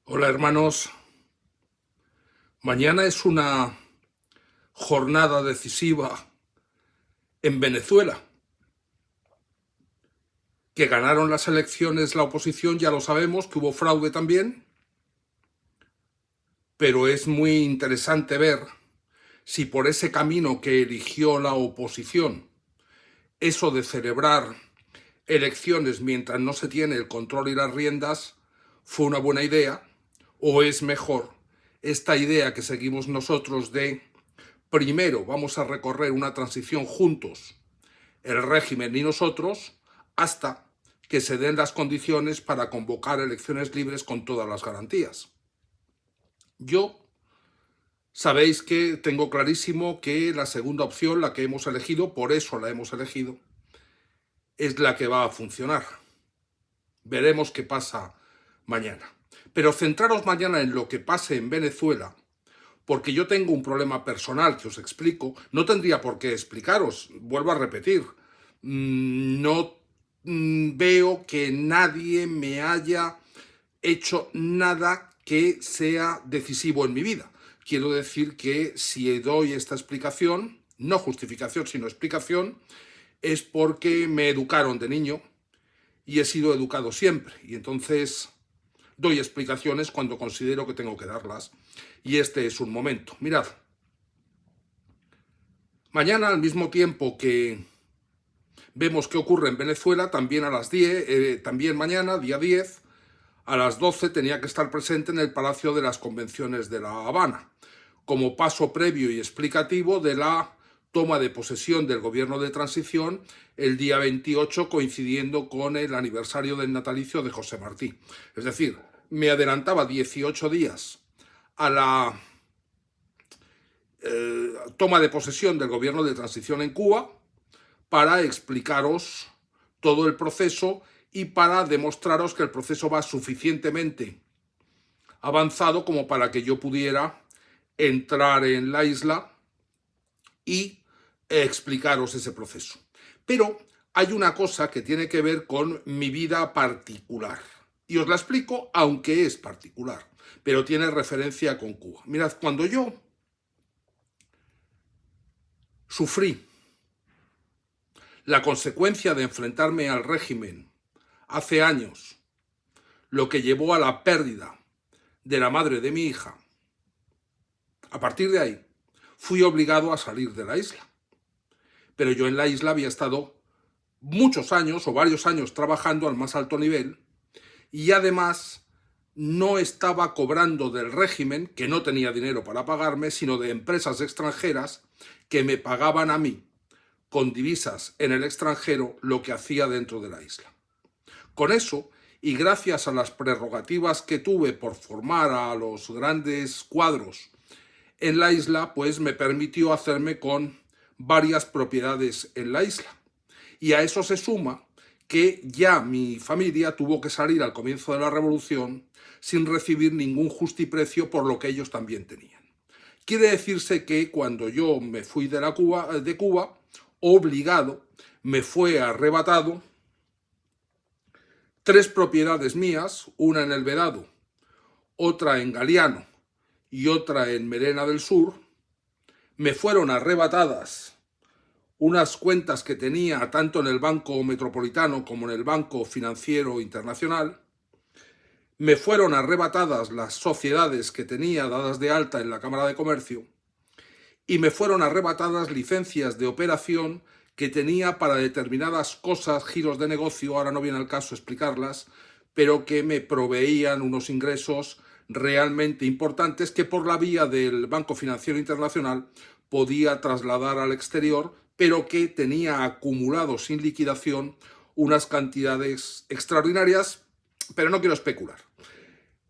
Hola hermanos, mañana es una jornada decisiva en Venezuela. Que ganaron las elecciones la oposición, ya lo sabemos, que hubo fraude también, pero es muy interesante ver si por ese camino que eligió la oposición, eso de celebrar elecciones mientras no se tiene el control y las riendas, fue una buena idea, o es mejor esta idea que seguimos nosotros de primero vamos a recorrer una transición juntos, el régimen y nosotros, hasta que se den las condiciones para convocar elecciones libres con todas las garantías. Yo sabéis que tengo clarísimo que la segunda opción, la que hemos elegido, por eso la hemos elegido, es la que va a funcionar. Veremos qué pasa mañana. Pero centraros mañana en lo que pase en Venezuela, porque yo tengo un problema personal que os explico. No tendría por qué explicaros, vuelvo a repetir. No veo que nadie me haya hecho nada que sea decisivo en mi vida. Quiero decir que si doy esta explicación, no justificación, sino explicación, es porque me educaron de niño y he sido educado siempre. Y entonces doy explicaciones cuando considero que tengo que darlas. Y este es un momento. Mirad, mañana al mismo tiempo que vemos qué ocurre en Venezuela, también a las 10, también mañana, día 10, a las 12 tenía que estar presente en el Palacio de las Convenciones de La Habana, como paso previo y explicativo de la toma de posesión del gobierno de transición el día 28, coincidiendo con el aniversario del natalicio de José Martí. Es decir, me adelantaba 18 días a la toma de posesión del gobierno de transición en Cuba para explicaros todo el proceso y para demostraros que el proceso va suficientemente avanzado como para que yo pudiera entrar en la isla y explicaros ese proceso. Pero hay una cosa que tiene que ver con mi vida particular. Y os la explico, aunque es particular, pero tiene referencia con Cuba. Mirad, cuando yo sufrí la consecuencia de enfrentarme al régimen hace años, lo que llevó a la pérdida de la madre de mi hija, a partir de ahí fui obligado a salir de la isla. Pero yo en la isla había estado muchos años o varios años trabajando al más alto nivel y además no estaba cobrando del régimen, que no tenía dinero para pagarme, sino de empresas extranjeras que me pagaban a mí con divisas en el extranjero lo que hacía dentro de la isla. Con eso, y gracias a las prerrogativas que tuve por formar a los grandes cuadros en la isla, pues me permitió hacerme con varias propiedades en la isla. Y a eso se suma que ya mi familia tuvo que salir al comienzo de la revolución sin recibir ningún justiprecio por lo que ellos también tenían. Quiere decirse que cuando yo me fui de Cuba, obligado, me fue arrebatado 3 propiedades mías, una en El Vedado, otra en Galiano y otra en Merena del Sur. Me fueron arrebatadas unas cuentas que tenía tanto en el Banco Metropolitano como en el Banco Financiero Internacional. Me fueron arrebatadas las sociedades que tenía dadas de alta en la Cámara de Comercio y me fueron arrebatadas licencias de operación que tenía para determinadas cosas, giros de negocio, ahora no viene al caso explicarlas, pero que me proveían unos ingresos realmente importantes que por la vía del Banco Financiero Internacional podía trasladar al exterior, pero que tenía acumulado sin liquidación unas cantidades extraordinarias, pero no quiero especular.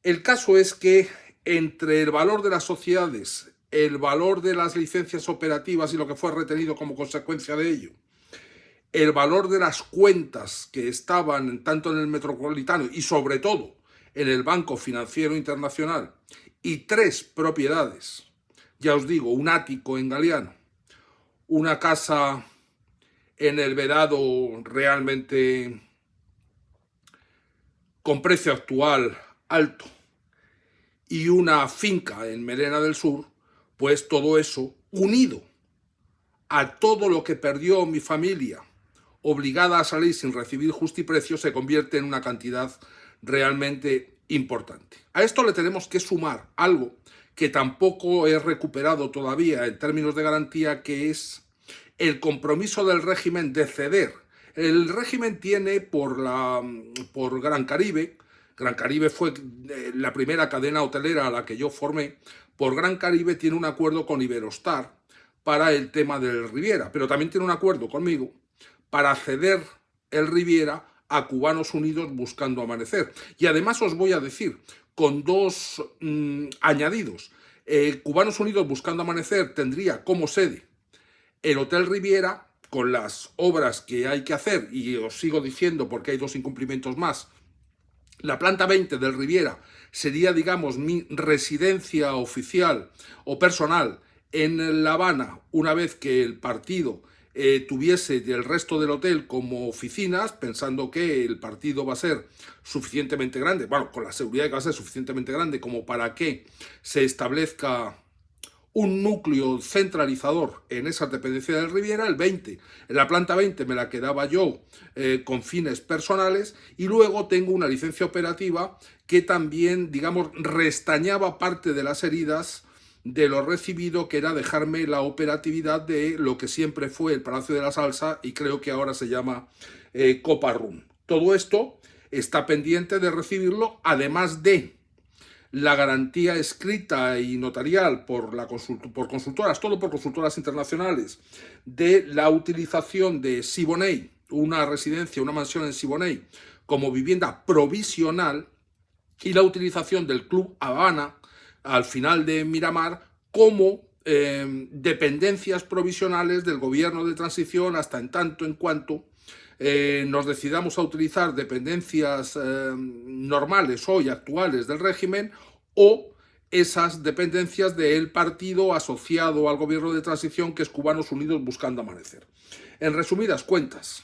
El caso es que entre el valor de las sociedades, el valor de las licencias operativas y lo que fue retenido como consecuencia de ello, el valor de las cuentas que estaban tanto en el Metropolitano y sobre todo en el Banco Financiero Internacional y 3 propiedades, ya os digo, un ático en Galiano, una casa en El Vedado realmente con precio actual alto y una finca en Melena del Sur, pues todo eso, unido a todo lo que perdió mi familia, obligada a salir sin recibir justiprecio, se convierte en una cantidad realmente importante. A esto le tenemos que sumar algo que tampoco he recuperado todavía en términos de garantía, que es el compromiso del régimen de ceder. El régimen tiene por Gran Caribe fue la primera cadena hotelera a la que yo formé, por Gran Caribe tiene un acuerdo con Iberostar para el tema del Riviera, pero también tiene un acuerdo conmigo para ceder el Riviera a Cubanos Unidos Buscando Amanecer. Y además os voy a decir, con dos añadidos. Cubanos Unidos Buscando Amanecer tendría como sede el Hotel Riviera, con las obras que hay que hacer, y os sigo diciendo porque hay dos incumplimientos más. La planta 20 del Riviera sería, digamos, mi residencia oficial o personal en La Habana, una vez que el partido tuviese el resto del hotel como oficinas, pensando que el partido va a ser suficientemente grande, bueno, con la seguridad de que va a ser suficientemente grande como para que se establezca un núcleo centralizador en esas dependencias del Riviera. El 20, en la planta 20 me la quedaba yo con fines personales, y luego tengo una licencia operativa que también, digamos, restañaba parte de las heridas de lo recibido, que era dejarme la operatividad de lo que siempre fue el Palacio de la Salsa y creo que ahora se llama Copa Room. Todo esto está pendiente de recibirlo, además de la garantía escrita y notarial por consultoras, todo por consultoras internacionales, de la utilización de Siboney, una residencia, una mansión en Siboney, como vivienda provisional, y la utilización del Club Habana al final de Miramar como dependencias provisionales del gobierno de transición, hasta en tanto en cuanto nos decidamos a utilizar dependencias normales hoy actuales del régimen, o esas dependencias del partido asociado al gobierno de transición, que es Cubanos Unidos Buscando Amanecer. En resumidas cuentas,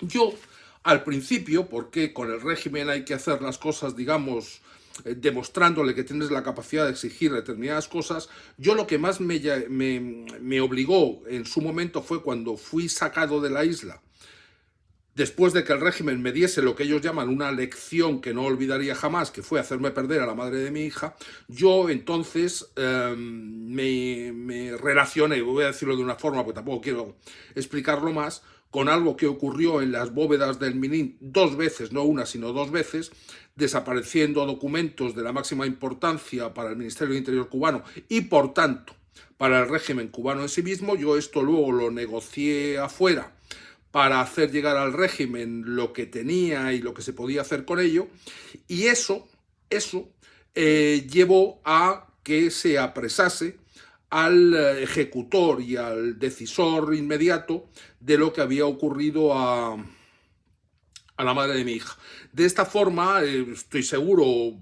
yo al principio, porque con el régimen hay que hacer las cosas, digamos, demostrándole que tienes la capacidad de exigir determinadas cosas, yo lo que más me obligó en su momento fue cuando fui sacado de la isla, después de que el régimen me diese lo que ellos llaman una lección que no olvidaría jamás, que fue hacerme perder a la madre de mi hija. Yo entonces me relacioné, voy a decirlo de una forma porque tampoco quiero explicarlo más, con algo que ocurrió en las bóvedas del Minin dos veces, no una sino dos veces, desapareciendo documentos de la máxima importancia para el Ministerio de Interior cubano y por tanto para el régimen cubano en sí mismo. Yo esto luego lo negocié afuera para hacer llegar al régimen lo que tenía y lo que se podía hacer con ello, y eso llevó a que se apresase al ejecutor y al decisor inmediato de lo que había ocurrido a la madre de mi hija. De esta forma, estoy seguro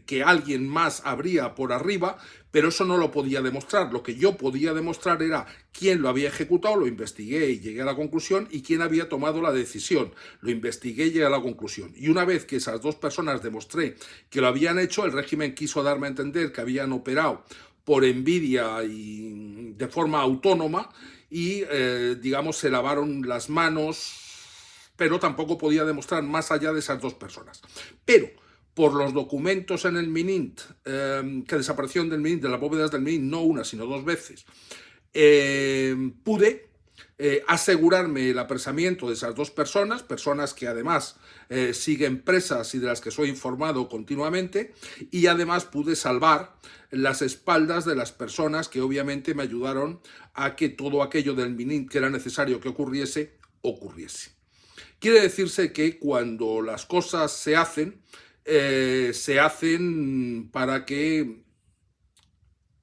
que alguien más habría por arriba, pero eso no lo podía demostrar. Lo que yo podía demostrar era quién lo había ejecutado, lo investigué y llegué a la conclusión, y quién había tomado la decisión, lo investigué y llegué a la conclusión. Y una vez que esas dos personas demostré que lo habían hecho, el régimen quiso darme a entender que habían operado por envidia y de forma autónoma, y digamos se lavaron las manos, pero tampoco podía demostrar más allá de esas dos personas. Pero por los documentos en el Minint, que desaparecieron del Minint, de las bóvedas del Minint, no una, sino dos veces, pude asegurarme el apresamiento de esas dos personas que además siguen presas y de las que soy informado continuamente, y además pude salvar las espaldas de las personas que obviamente me ayudaron a que todo aquello del Minint que era necesario que ocurriese, ocurriese. Quiere decirse que cuando las cosas se hacen para que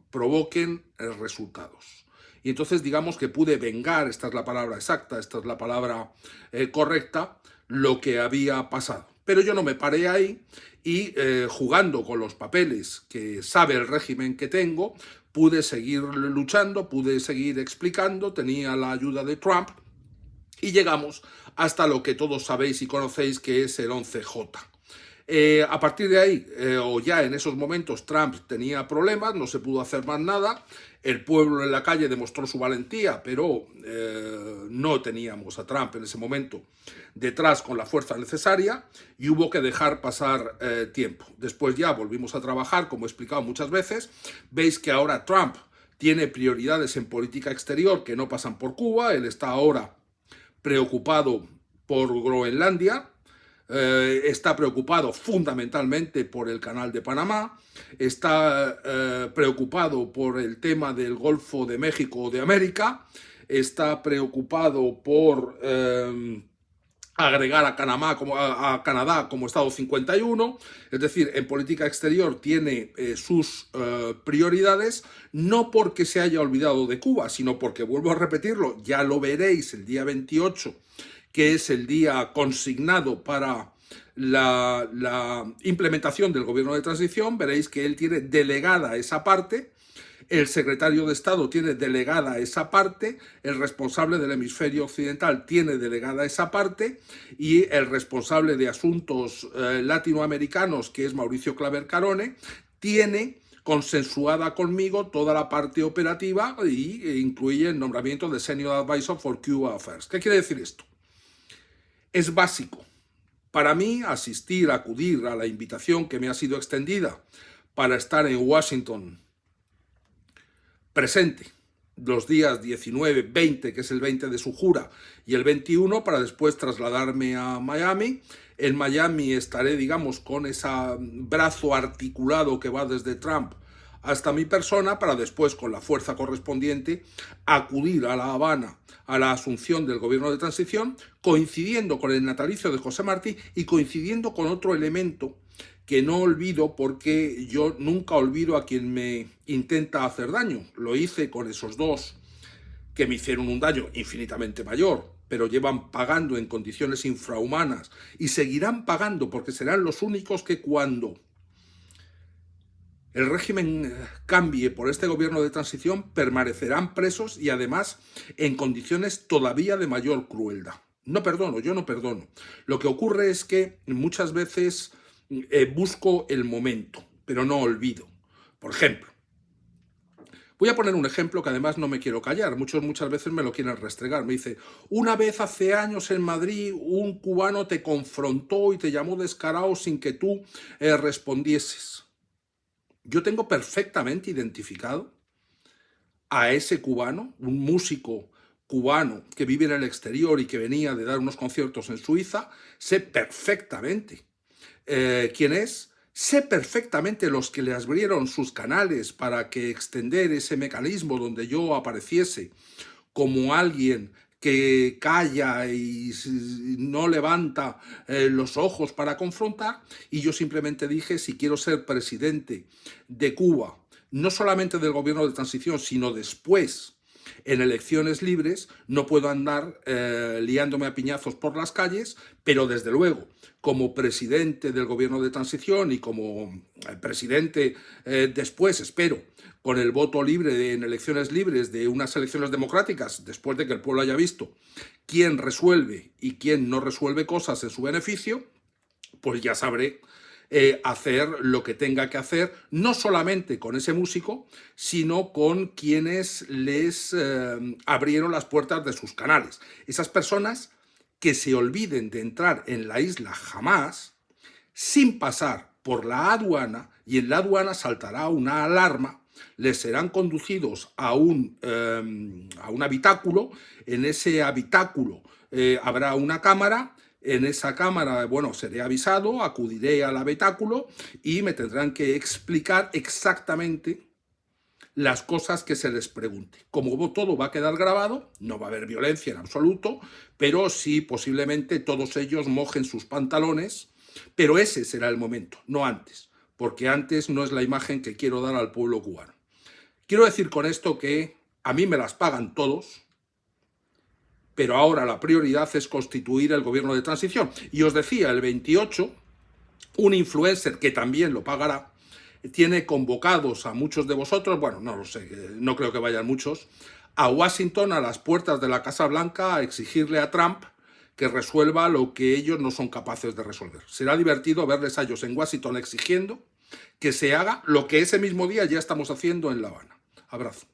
provoquen resultados. Y entonces digamos que pude vengar, esta es la palabra exacta, esta es la palabra correcta, lo que había pasado. Pero yo no me paré ahí, y jugando con los papeles que sabe el régimen que tengo, pude seguir luchando, pude seguir explicando, tenía la ayuda de Trump, y llegamos hasta lo que todos sabéis y conocéis, que es el 11J. A partir de ahí, o ya en esos momentos, Trump tenía problemas, no se pudo hacer más nada, el pueblo en la calle demostró su valentía, pero no teníamos a Trump en ese momento detrás con la fuerza necesaria y hubo que dejar pasar tiempo. Después ya volvimos a trabajar, como he explicado muchas veces. Veis que ahora Trump tiene prioridades en política exterior que no pasan por Cuba. Él está ahora preocupado por Groenlandia, está preocupado fundamentalmente por el Canal de Panamá, está preocupado por el tema del Golfo de México o de América, está preocupado por agregar a Canadá como Estado 51, es decir, en política exterior tiene sus prioridades, no porque se haya olvidado de Cuba, sino porque, vuelvo a repetirlo, ya lo veréis el día 28, que es el día consignado para la implementación del gobierno de transición, veréis que él tiene delegada esa parte, el secretario de Estado tiene delegada esa parte, el responsable del hemisferio occidental tiene delegada esa parte y el responsable de asuntos latinoamericanos, que es Mauricio Claver Carone, tiene consensuada conmigo toda la parte operativa e incluye el nombramiento de Senior Advisor for Cuba Affairs. ¿Qué quiere decir esto? Es básico para mí acudir a la invitación que me ha sido extendida para estar en Washington presente los días 19, 20, que es el 20 de su jura, y el 21, para después trasladarme a Miami. En Miami estaré, digamos, con ese brazo articulado que va desde Trump hasta mi persona, para después, con la fuerza correspondiente, acudir a La Habana a la asunción del gobierno de transición, coincidiendo con el natalicio de José Martí y coincidiendo con otro elemento que no olvido, porque yo nunca olvido a quien me intenta hacer daño. Lo hice con esos dos que me hicieron un daño infinitamente mayor, pero llevan pagando en condiciones infrahumanas y seguirán pagando, porque serán los únicos que, cuando el régimen cambie por este gobierno de transición, permanecerán presos y además en condiciones todavía de mayor crueldad. No perdono, yo no perdono. Lo que ocurre es que muchas veces busco el momento, pero no olvido. Por ejemplo, voy a poner un ejemplo que además no me quiero callar. Muchas veces me lo quieren restregar. Me dice, una vez hace años en Madrid un cubano te confrontó y te llamó descarado sin que tú respondieses. Yo tengo perfectamente identificado a ese cubano, un músico cubano que vive en el exterior y que venía de dar unos conciertos en Suiza. Sé perfectamente quién es, sé perfectamente los que le abrieron sus canales para que extender ese mecanismo donde yo apareciese como alguien que calla y no levanta los ojos para confrontar, y yo simplemente dije, si quiero ser presidente de Cuba, no solamente del gobierno de transición, sino después en elecciones libres, no puedo andar liándome a piñazos por las calles, pero desde luego, como presidente del gobierno de transición y como presidente después, espero, con el voto libre en elecciones libres de unas elecciones democráticas, después de que el pueblo haya visto quién resuelve y quién no resuelve cosas en su beneficio, pues ya sabré hacer lo que tenga que hacer, no solamente con ese músico, sino con quienes les abrieron las puertas de sus canales. Esas personas que se olviden de entrar en la isla jamás, sin pasar por la aduana, y en la aduana saltará una alarma, les serán conducidos a un habitáculo. En ese habitáculo habrá una cámara. En esa cámara, bueno, seré avisado, acudiré al habitáculo y me tendrán que explicar exactamente las cosas que se les pregunte. Como todo va a quedar grabado, no va a haber violencia en absoluto, pero sí posiblemente todos ellos mojen sus pantalones, pero ese será el momento, no antes, porque antes no es la imagen que quiero dar al pueblo cubano. Quiero decir con esto que a mí me las pagan todos, pero ahora la prioridad es constituir el gobierno de transición. Y os decía, el 28, un influencer que también lo pagará, tiene convocados a muchos de vosotros, bueno, no lo sé, no creo que vayan muchos, a Washington, a las puertas de la Casa Blanca, a exigirle a Trump que resuelva lo que ellos no son capaces de resolver. Será divertido verles a ellos en Washington exigiendo que se haga lo que ese mismo día ya estamos haciendo en La Habana. Abrazo.